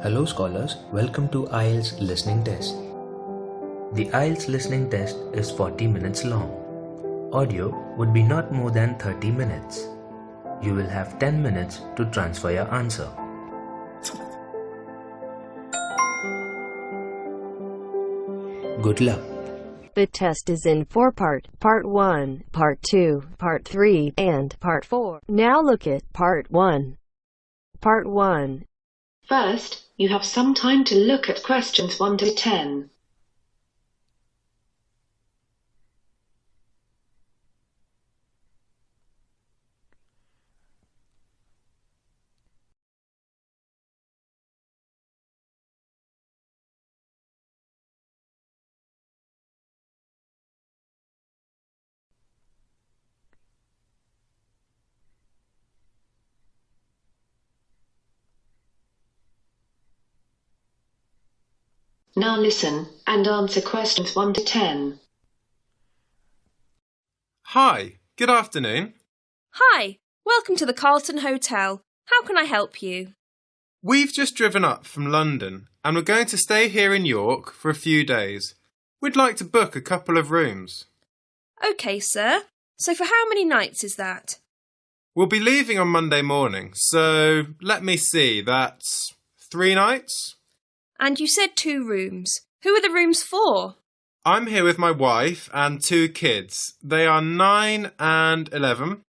Hello scholars, welcome to IELTS Listening Test. The IELTS Listening Test is 40 minutes long. Audio would be not more than 30 minutes. You will have 10 minutes to transfer your answer. Good luck. The test is in 4 parts: Part 1, Part 2, Part 3, and Part 4. Now look at Part 1. Part 1. First, you have some time to look at questions 1 to 10. Now listen and answer questions 1 to 10. Hi, good afternoon. Hi, welcome to the Carlton Hotel. How can I help you? We've just driven up from London and we're going to stay here in York for a few days. We'd like to book a couple of rooms. OK, sir. So for how many nights is that? We'll be leaving on Monday morning, so let me see, that's 3 nights? And you said 2 rooms. Who are the rooms for? I'm here with my wife and 2 kids. They are 9 and 11.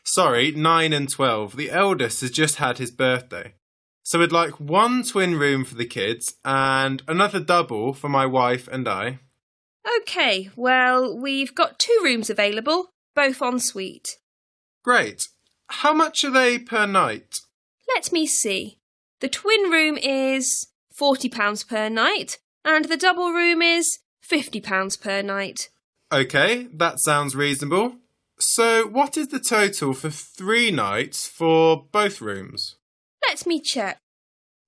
Sorry, 9 and 12. The eldest has just had his birthday. So we'd like 1 twin room for the kids and another double for my wife and I. OK, well, we've got 2 rooms available, both en suite. Great. How much are they per night? Let me see. The twin room is £40 per night and the double room is £50 per night. OK, that sounds reasonable. So what is the total for 3 nights for both rooms? Let me check.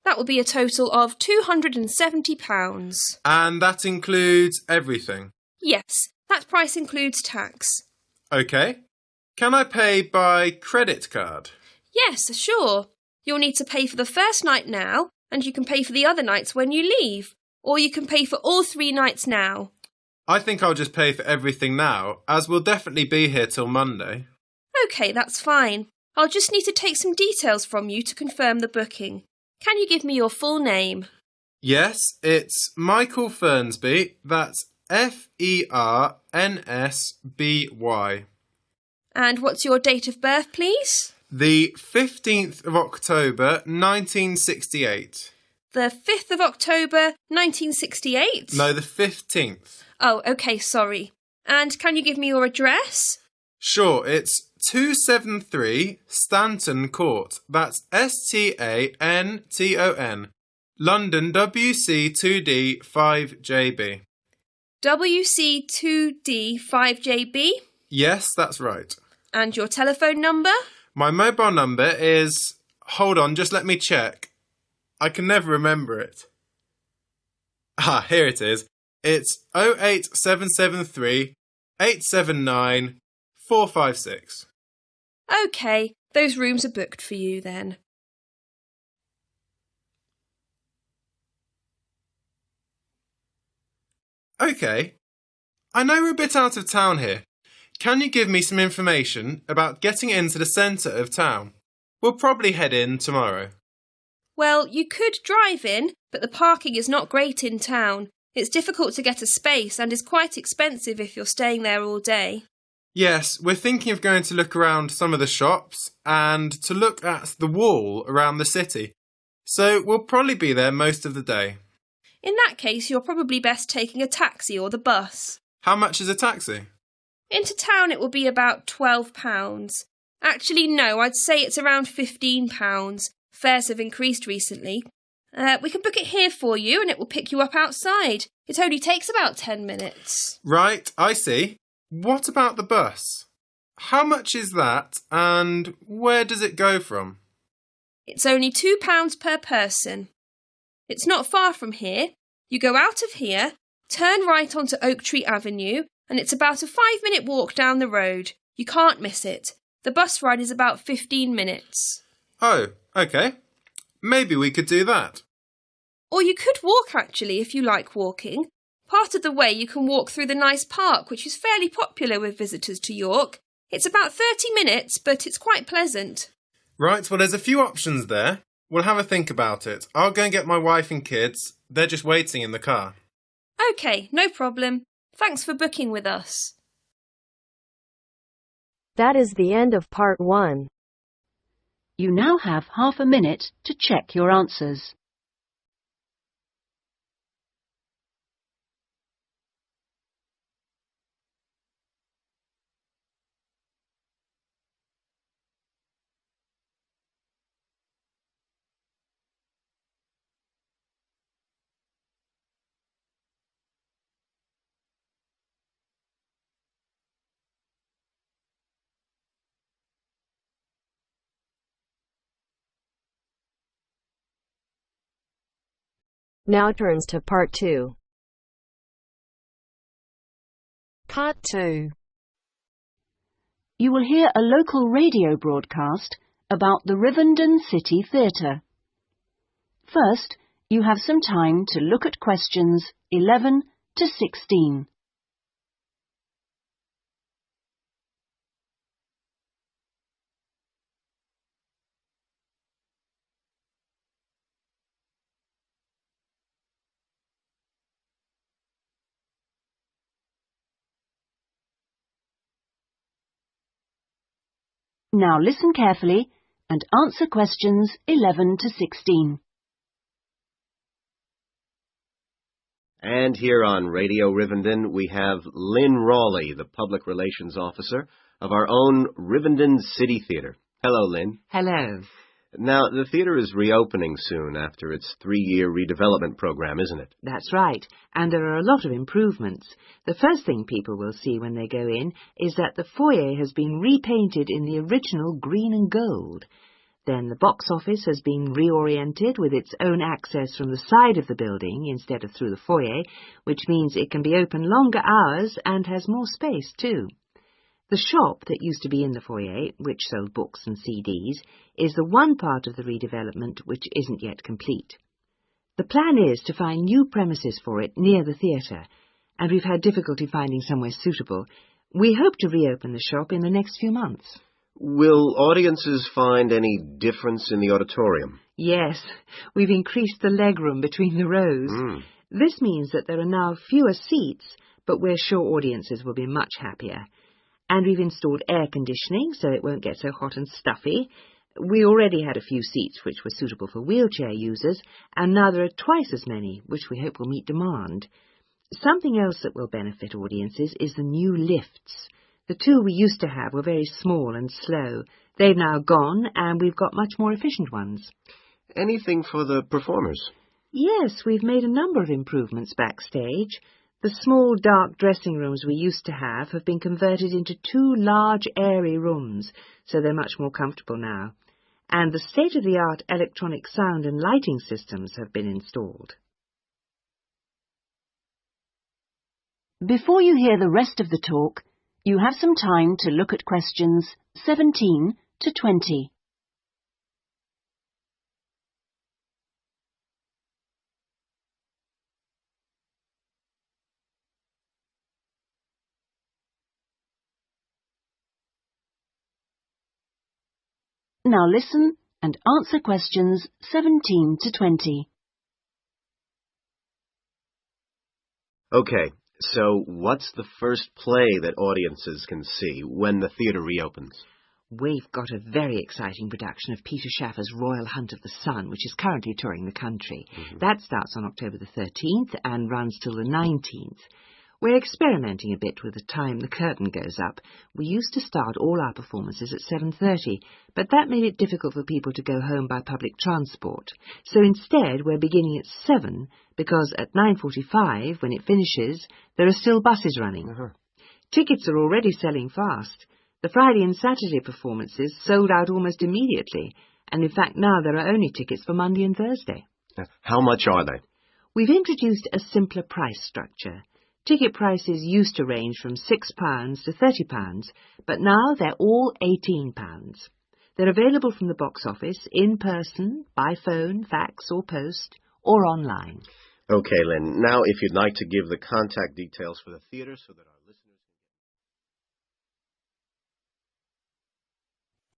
That will be a total of £270. And that includes everything? Yes, that price includes tax. OK. Can I pay by credit card? Yes, sure. You'll need to pay for the first night now, and you can pay for the other nights when you leave. Or you can pay for all 3 nights now. I think I'll just pay for everything now, as we'll definitely be here till Monday. OK, that's fine. I'll just need to take some details from you to confirm the booking. Can you give me your full name? Yes, it's Michael Fernsby. That's Fernsby. And what's your date of birth, please? The 15th of October, 1968. The 5th of October, 1968? No, the 15th. Oh, OK, sorry. And can you give me your address? Sure, it's 273 Stanton Court. That's Stanton. London WC2D 5JB. WC2D 5JB? Yes, that's right. And your telephone number? My mobile number is... Hold on, just let me check. I can never remember it. Ah, here it is. It's 08773 879 456. OK, those rooms are booked for you then. OK. I know we're a bit out of town here. Can you give me some information about getting into the centre of town? We'll probably head in tomorrow. Well, you could drive in, but the parking is not great in town. It's difficult to get a space and is quite expensive if you're staying there all day. Yes, we're thinking of going to look around some of the shops and to look at the wall around the city. So we'll probably be there most of the day. In that case, you're probably best taking a taxi or the bus. How much is a taxi? Into town it will be about £12. Actually, no, I'd say it's around £15. Fares have increased recently. We can book it here for you and it will pick you up outside. It only takes about 10 minutes. Right, I see. What about the bus? How much is that and where does it go from? It's only £2 per person. It's not far from here. You go out of here, turn right onto Oak Tree Avenue, and it's about a 5-minute walk down the road. You can't miss it. The bus ride is about 15 minutes. Oh, OK. Maybe we could do that. Or you could walk, actually, if you like walking. Part of the way you can walk through the nice park, which is fairly popular with visitors to York. It's about 30 minutes, but it's quite pleasant. Right, well, there's a few options there. We'll have a think about it. I'll go and get my wife and kids. They're just waiting in the car. OK, no problem. Thanks for booking with us. That is the end of part 1. You now have half a minute to check your answers. Now turns to part 2. Part 2. You will hear a local radio broadcast about the Rivendell City Theatre. First, you have some time to look at questions 11 to 16. Now listen carefully and answer questions 11 to 16. And here on Radio Rivendell, we have Lynn Rawley, the Public Relations Officer of our own Rivendell City Theatre. Hello, Lynn. Hello. Now, the theatre is reopening soon after its 3-year redevelopment program, isn't it? That's right, and there are a lot of improvements. The first thing people will see when they go in is that the foyer has been repainted in the original green and gold. Then the box office has been reoriented with its own access from the side of the building instead of through the foyer, which means it can be open longer hours and has more space too. The shop that used to be in the foyer, which sold books and CDs, is the one part of the redevelopment which isn't yet complete. The plan is to find new premises for it near the theatre, and we've had difficulty finding somewhere suitable. We hope to reopen the shop in the next few months. Will audiences find any difference in the auditorium? Yes, we've increased the legroom between the rows. This means that there are now fewer seats, but we're sure audiences will be much happier. And we've installed air conditioning so it won't get so hot and stuffy. We already had a few seats which were suitable for wheelchair users, and now there are twice as many, which we hope will meet demand. Something else that will benefit audiences is the new lifts. The two we used to have were very small and slow. They've now gone, and we've got much more efficient ones. Anything for the performers? Yes, we've made a number of improvements backstage. The small, dark dressing rooms we used to have been converted into 2 large, airy rooms, so they're much more comfortable now. And the state-of-the-art electronic sound and lighting systems have been installed. Before you hear the rest of the talk, you have some time to look at questions 17 to 20. Now listen and answer questions 17 to 20. Okay, so what's the first play that audiences can see when the theatre reopens? We've got a very exciting production of Peter Shaffer's Royal Hunt of the Sun, which is currently touring the country. That starts on October the 13th and runs till the 19th. We're experimenting a bit with the time the curtain goes up. We used to start all our performances at 7:30, but that made it difficult for people to go home by public transport. So instead, we're beginning at 7, because at 9:45, when it finishes, there are still buses running. Tickets are already selling fast. The Friday and Saturday performances sold out almost immediately, and in fact now there are only tickets for Monday and Thursday. How much are they? We've introduced a simpler price structure. Ticket prices used to range from £6 to £30, but now they're all £18. They're available from the box office, in person, by phone, fax or post, or online. Okay, Lynn. Now, if you'd like to give the contact details for the theatre so that our listeners...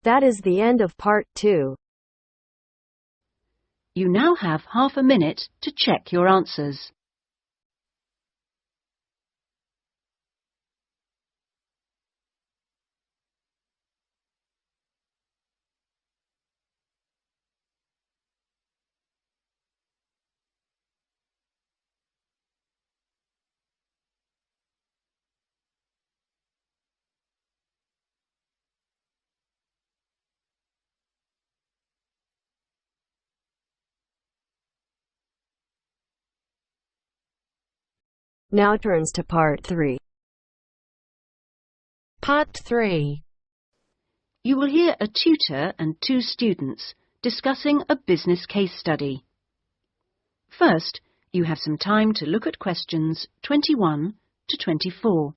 That is the end of part 2. You now have half a minute to check your answers. Now turns to part 3. Part 3. You will hear a tutor and 2 students discussing a business case study. First, you have some time to look at questions 21 to 24.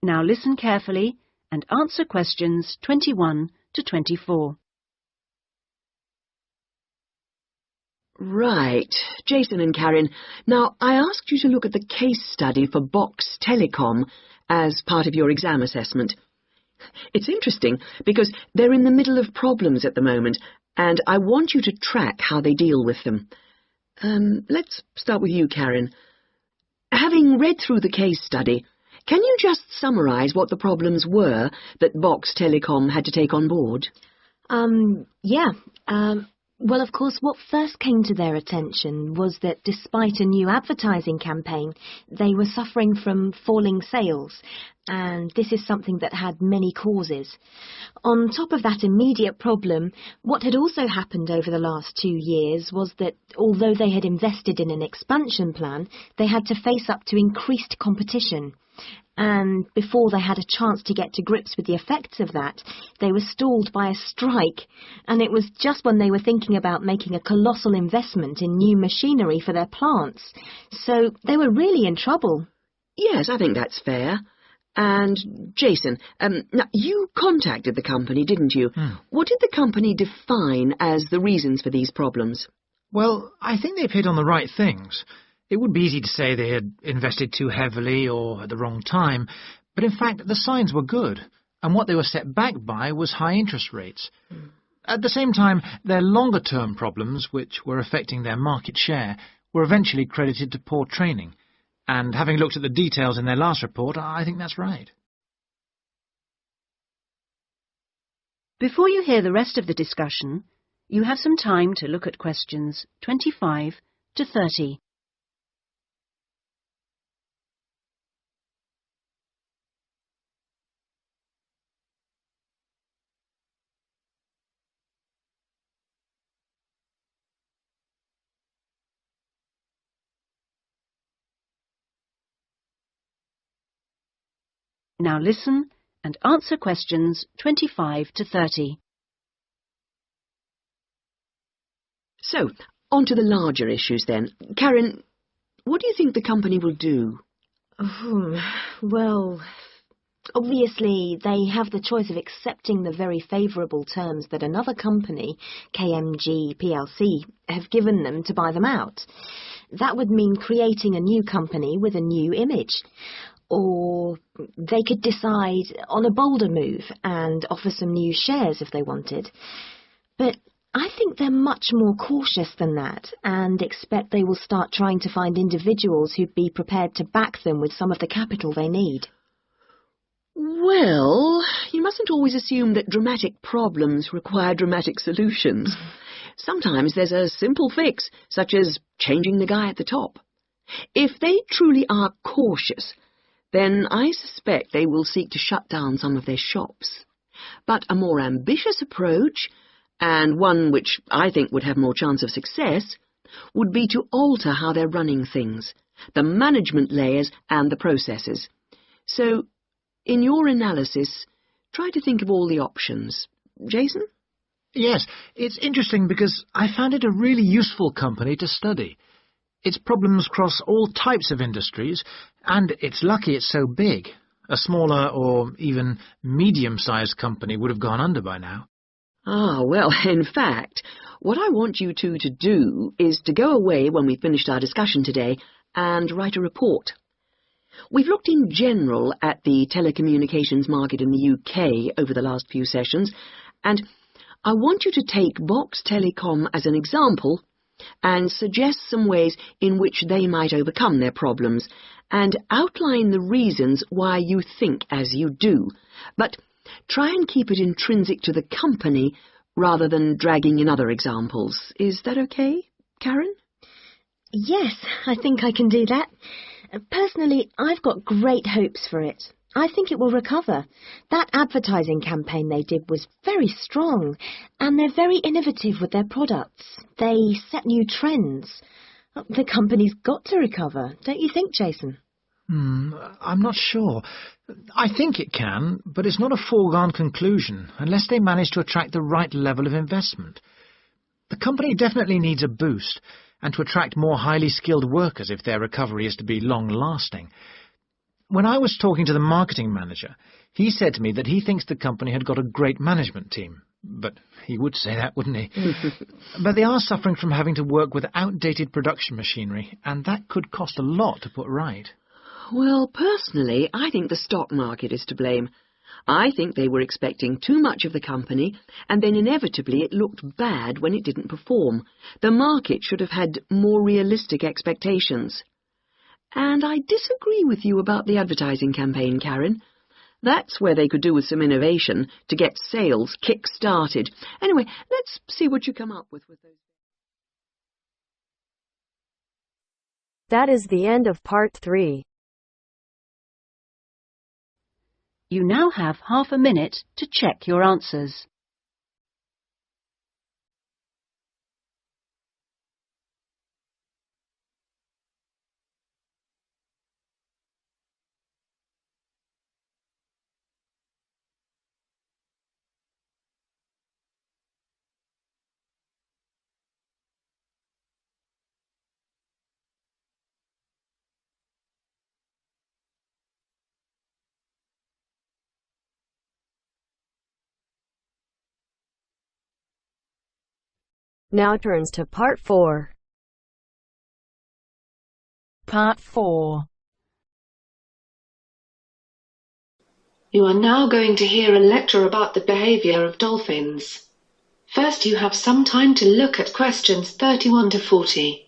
Now listen carefully and answer questions 21 to 24. Right. Jason and Karen, now I asked you to look at the case study for Box Telecom as part of your exam assessment. It's interesting because they're in the middle of problems at the moment, and I want you to track how they deal with them. Let's start with you, Karen. Having read through the case study, can you just summarise what the problems were that Box Telecom had to take on board? Well, of course, what first came to their attention was that despite a new advertising campaign, they were suffering from falling sales, and this is something that had many causes. On top of that immediate problem, what had also happened over the last 2 years was that although they had invested in an expansion plan, they had to face up to increased competition. And before they had a chance to get to grips with the effects of that, they were stalled by a strike, and it was just when they were thinking about making a colossal investment in new machinery for their plants. So they were really in trouble. Yes, I think that's fair. And, Jason, now you contacted the company, didn't you? What did the company define as the reasons for these problems? Well, I think they've hit on the right things. It would be easy to say they had invested too heavily or at the wrong time, but in fact the signs were good, and what they were set back by was high interest rates. At the same time, their longer-term problems, which were affecting their market share, were eventually credited to poor training, and having looked at the details in their last report, I think that's right. Before you hear the rest of the discussion, you have some time to look at questions 25 to 30. Now listen and answer questions 25 to 30. So, on to the larger issues then. Karen, what do you think the company will do? Well, obviously they have the choice of accepting the very favourable terms that another company, KMG plc, have given them to buy them out. That would mean creating a new company with a new image. Or they could decide on a bolder move and offer some new shares if they wanted. But I think they're much more cautious than that and expect they will start trying to find individuals who'd be prepared to back them with some of the capital they need. Well, you mustn't always assume that dramatic problems require dramatic solutions. Sometimes there's a simple fix, such as changing the guy at the top. If they truly are cautious, then I suspect they will seek to shut down some of their shops. But a more ambitious approach, and one which I think would have more chance of success, would be to alter how they're running things, the management layers and the processes. So, in your analysis, try to think of all the options. Jason? Yes, it's interesting because I found it a really useful company to study. Its problems cross all types of industries, and it's lucky it's so big. A smaller or even medium-sized company would have gone under by now. Ah, well, in fact, what I want you two to do is to go away when we've finished our discussion today and write a report. We've looked in general at the telecommunications market in the UK over the last few sessions, and I want you to take Box Telecom as an example and suggest some ways in which they might overcome their problems, and outline the reasons why you think as you do. But try and keep it intrinsic to the company rather than dragging in other examples. Is that okay, Karen? Yes, I think I can do that. Personally, I've got great hopes for it. I think it will recover. That advertising campaign they did was very strong, and they're very innovative with their products. They set new trends. The company's got to recover, don't you think, Jason? I'm not sure. I think it can, but it's not a foregone conclusion unless they manage to attract the right level of investment. The company definitely needs a boost, and to attract more highly skilled workers if their recovery is to be long-lasting. When I was talking to the marketing manager, he said to me that he thinks the company had got a great management team. But he would say that, wouldn't he? But they are suffering from having to work with outdated production machinery, and that could cost a lot to put right. Well, personally, I think the stock market is to blame. I think they were expecting too much of the company, and then inevitably it looked bad when it didn't perform. The market should have had more realistic expectations. And I disagree with you about the advertising campaign, Karen. That's where they could do with some innovation to get sales kick-started. Anyway, let's see what you come up with those. That is the end of part 3. You now have half a minute to check your answers. Now turns to part 4. Part 4. You are now going to hear a lecture about the behavior of dolphins. First, you have some time to look at questions 31 to 40.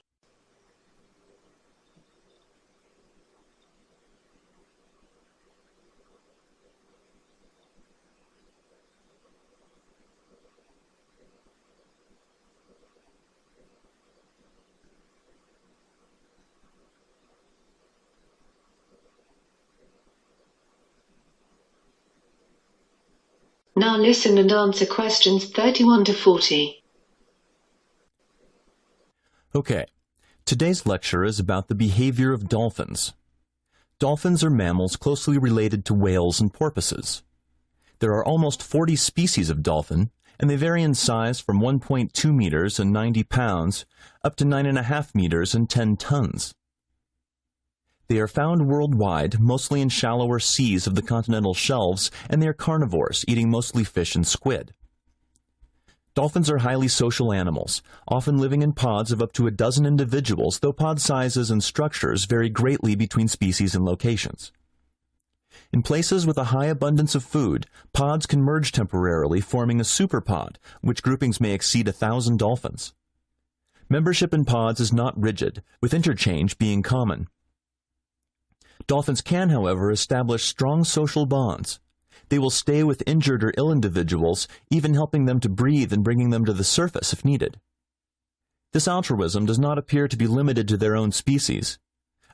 Now listen and answer questions 31 to 40. Okay, today's lecture is about the behavior of dolphins. Dolphins are mammals closely related to whales and porpoises. There are almost 40 species of dolphin, and they vary in size from 1.2 meters and 90 pounds up to 9.5 meters and 10 tons. They are found worldwide, mostly in shallower seas of the continental shelves, and they are carnivores, eating mostly fish and squid. Dolphins are highly social animals, often living in pods of up to a dozen individuals, though pod sizes and structures vary greatly between species and locations. In places with a high abundance of food, pods can merge temporarily, forming a superpod, which groupings may exceed 1,000 dolphins. Membership in pods is not rigid, with interchange being common. Dolphins can, however, establish strong social bonds. They will stay with injured or ill individuals, even helping them to breathe and bringing them to the surface if needed. This altruism does not appear to be limited to their own species.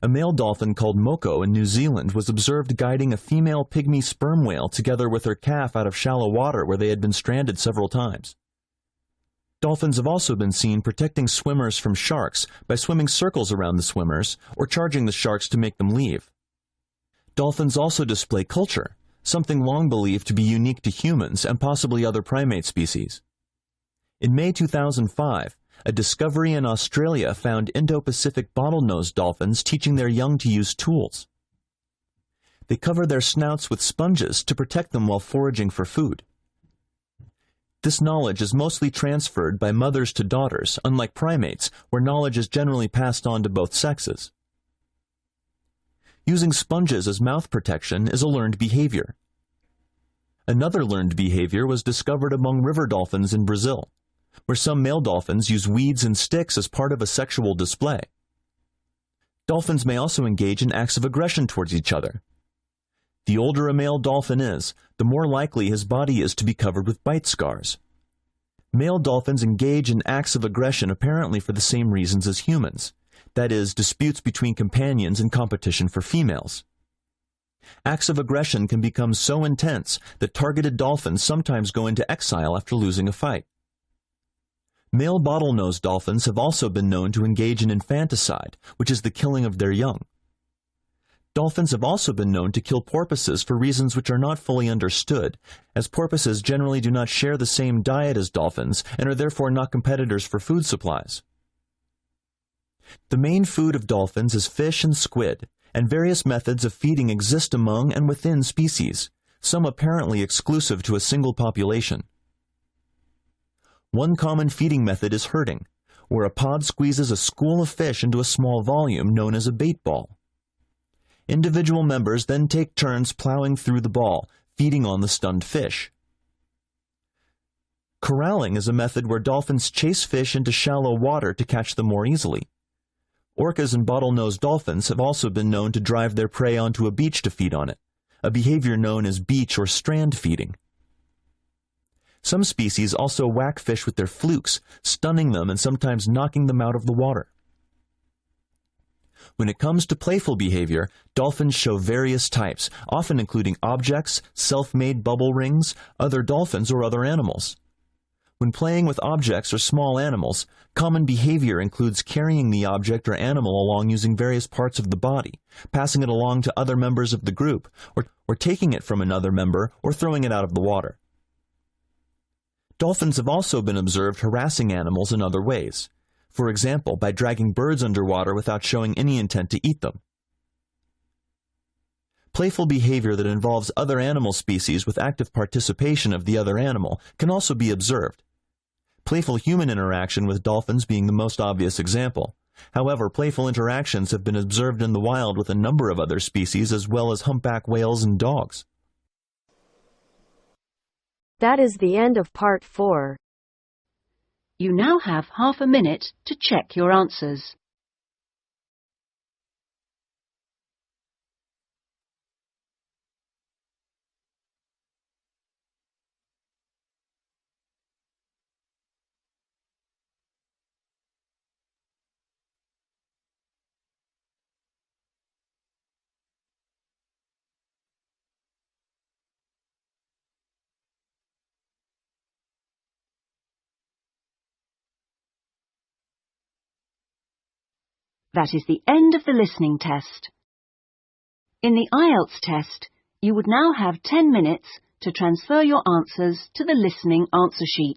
A male dolphin called Moko in New Zealand was observed guiding a female pygmy sperm whale together with her calf out of shallow water where they had been stranded several times. Dolphins have also been seen protecting swimmers from sharks by swimming circles around the swimmers or charging the sharks to make them leave. Dolphins also display culture, something long believed to be unique to humans and possibly other primate species. In May 2005, a discovery in Australia found Indo-Pacific bottlenose dolphins teaching their young to use tools. They cover their snouts with sponges to protect them while foraging for food. This knowledge is mostly transferred by mothers to daughters, unlike primates, where knowledge is generally passed on to both sexes. Using sponges as mouth protection is a learned behavior. Another learned behavior was discovered among river dolphins in Brazil, where some male dolphins use weeds and sticks as part of a sexual display. Dolphins may also engage in acts of aggression towards each other. The older a male dolphin is, the more likely his body is to be covered with bite scars. Male dolphins engage in acts of aggression apparently for the same reasons as humans, that is, disputes between companions and competition for females. Acts of aggression can become so intense that targeted dolphins sometimes go into exile after losing a fight. Male bottlenose dolphins have also been known to engage in infanticide, which is the killing of their young. Dolphins have also been known to kill porpoises for reasons which are not fully understood, as porpoises generally do not share the same diet as dolphins and are therefore not competitors for food supplies. The main food of dolphins is fish and squid, and various methods of feeding exist among and within species, some apparently exclusive to a single population. One common feeding method is herding, where a pod squeezes a school of fish into a small volume known as a bait ball. Individual members then take turns plowing through the ball, feeding on the stunned fish. Corralling is a method where dolphins chase fish into shallow water to catch them more easily. Orcas and bottlenose dolphins have also been known to drive their prey onto a beach to feed on it, a behavior known as beach or strand feeding. Some species also whack fish with their flukes, stunning them and sometimes knocking them out of the water. When it comes to playful behavior, dolphins show various types, often including objects, self-made bubble rings, other dolphins, or other animals. When playing with objects or small animals, common behavior includes carrying the object or animal along using various parts of the body, passing it along to other members of the group, or taking it from another member or throwing it out of the water. Dolphins have also been observed harassing animals in other ways. For example, by dragging birds underwater without showing any intent to eat them. Playful behavior that involves other animal species with active participation of the other animal can also be observed. Playful human interaction with dolphins being the most obvious example. However, playful interactions have been observed in the wild with a number of other species as well as humpback whales and dogs. That is the end of part 4. You now have half a minute to check your answers. That is the end of the listening test. In the IELTS test, you would now have 10 minutes to transfer your answers to the listening answer sheet.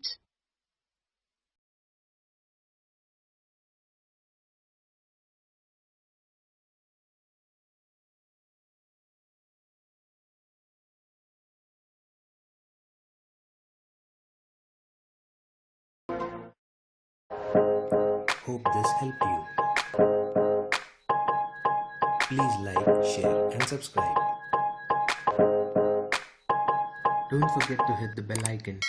Hope this helped you. Please like, share and subscribe. Don't forget to hit the bell icon.